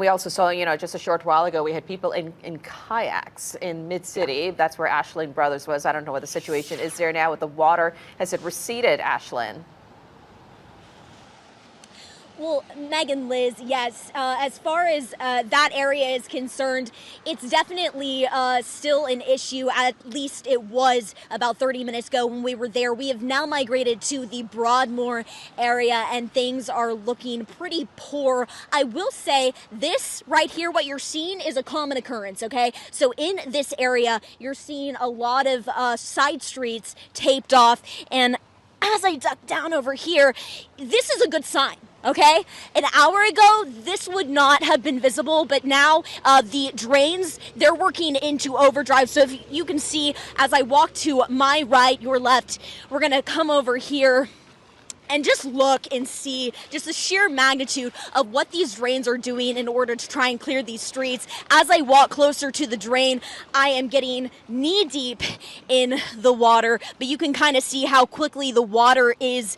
We also saw, just a short while ago, we had people in kayaks in mid-city. That's where Ashlyn Brothers was. I don't know what the situation is there now with the water. Has it receded, Ashlyn? Well, Megan, Liz, yes. As far as that area is concerned, it's definitely still an issue. At least it was about 30 minutes ago when we were there. We have now migrated to the Broadmoor area, and things are looking pretty poor. I will say this right here, what you're seeing is a common occurrence, okay? So in this area, you're seeing a lot of side streets taped off, and as I duck down over here, this is a good sign. Okay, an hour ago, this would not have been visible, but now the drains, they're working into overdrive. So if you can see, as I walk to my right, your left, we're going to come over here and just look and see just the sheer magnitude of what these drains are doing in order to try and clear these streets. As I walk closer to the drain, I am getting knee deep in the water, but you can kind of see how quickly the water is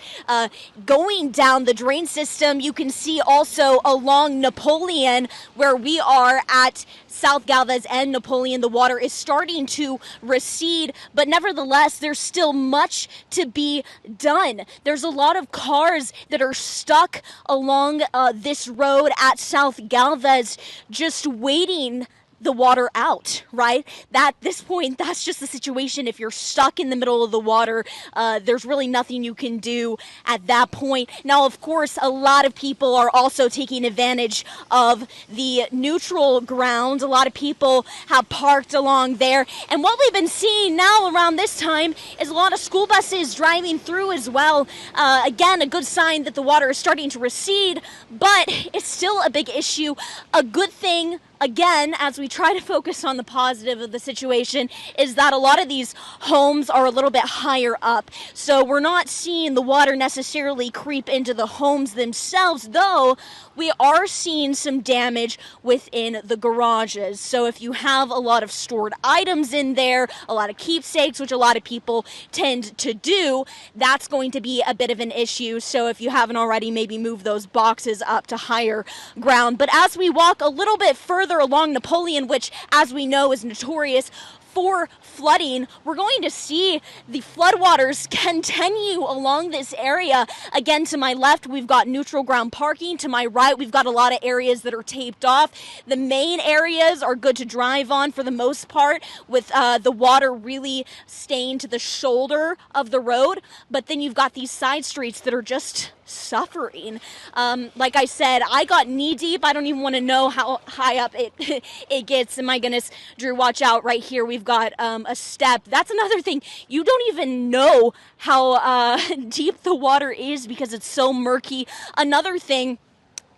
going down the drain system. You can see also along Napoleon, where we are at South Galvez and Napoleon, the water is starting to recede, but nevertheless, there's still much to be done. There's a lot of cars that are stuck along this road at South Galvez, just waiting the water out, right? At this point, that's just the situation. If you're stuck in the middle of the water, there's really nothing you can do at that point. Now, of course, a lot of people are also taking advantage of the neutral ground. A lot of people have parked along there. And what we've been seeing now around this time is a lot of school buses driving through as well. Again, a good sign that the water is starting to recede, but it's still a big issue. A good thing, again, as we try to focus on the positive of the situation, is that a lot of these homes are a little bit higher up. So we're not seeing the water necessarily creep into the homes themselves, though we are seeing some damage within the garages. So if you have a lot of stored items in there, a lot of keepsakes, which a lot of people tend to do, that's going to be a bit of an issue. So if you haven't already, maybe move those boxes up to higher ground. But as we walk a little bit further along Napoleon, which, as we know, is notorious for flooding, we're going to see the floodwaters continue along this area. Again, to my left, we've got neutral ground parking. To my right, we've got a lot of areas that are taped off. The main areas are good to drive on for the most part, with the water really staying to the shoulder of the road. But then you've got these side streets that are just suffering. Like I said, I got knee deep. I don't even want to know how high up it gets. And my goodness, Drew, watch out. Right here we've got a step. That's another thing. You don't even know how deep the water is because it's so murky. Another thing,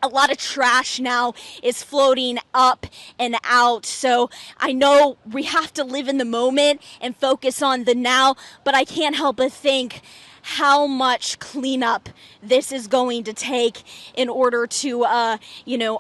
a lot of trash now is floating up and out. So I know we have to live in the moment and focus on the now, but I can't help but think how much cleanup this is going to take in order to,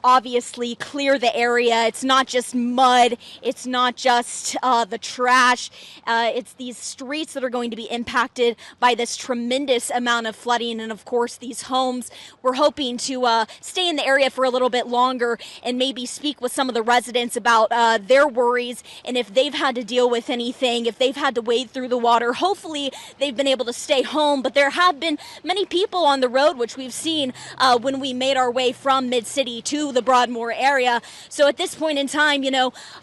obviously clear the area. It's not just mud. It's not just the trash. It's these streets that are going to be impacted by this tremendous amount of flooding. And of course, these homes, we're hoping to stay in the area for a little bit longer and maybe speak with some of the residents about their worries and if they've had to deal with anything, if they've had to wade through the water. Hopefully, they've been able to stay home. But there have been many people on the road, which we've seen when we made our way from mid-city to the Broadmoor area. So at this point in time,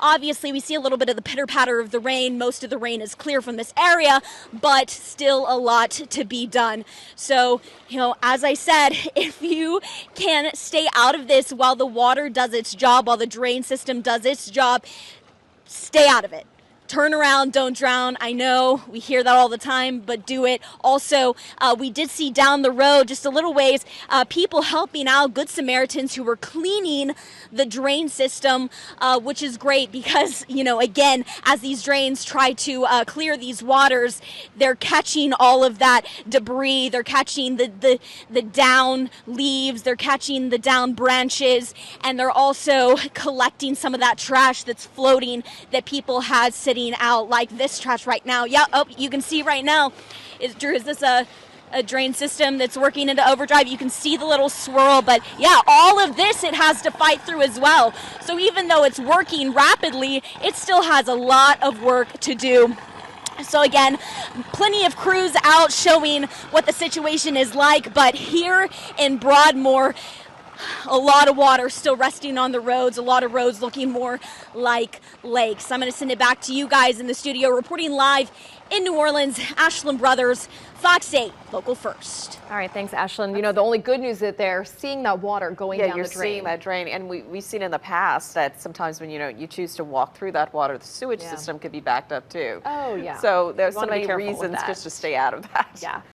obviously we see a little bit of the pitter-patter of the rain. Most of the rain is clear from this area, but still a lot to be done. So, as I said, if you can stay out of this while the water does its job, while the drain system does its job, stay out of it. Turn around, don't drown. I know we hear that all the time, but do it. Also, we did see down the road, just a little ways, people helping out, Good Samaritans who were cleaning the drain system, which is great because, again, as these drains try to clear these waters, they're catching all of that debris. They're catching the down leaves. They're catching the down branches, and they're also collecting some of that trash that's floating that people had sitting out, like this trash right now. Yeah, you can see right now. Drew, is this a a drain system that's working into overdrive. You can see the little swirl, but yeah, all of this it has to fight through as well. So even though it's working rapidly, it still has a lot of work to do. So again, plenty of crews out showing what the situation is like, but here in Broadmoor, a lot of water still resting on the roads, a lot of roads looking more like lakes. I'm going to send it back to you guys in the studio, reporting live in New Orleans. Ashlyn Brothers, Fox 8, Local First. All right, thanks, Ashlyn. You know, the only good news is that they're seeing that water going down the drain. Yeah, you're seeing that drain, and we've seen in the past that sometimes when you choose to walk through that water, the sewage system could be backed up too. Oh, yeah. So there's You so wanna be many careful with reasons that. just to stay out of that. Yeah.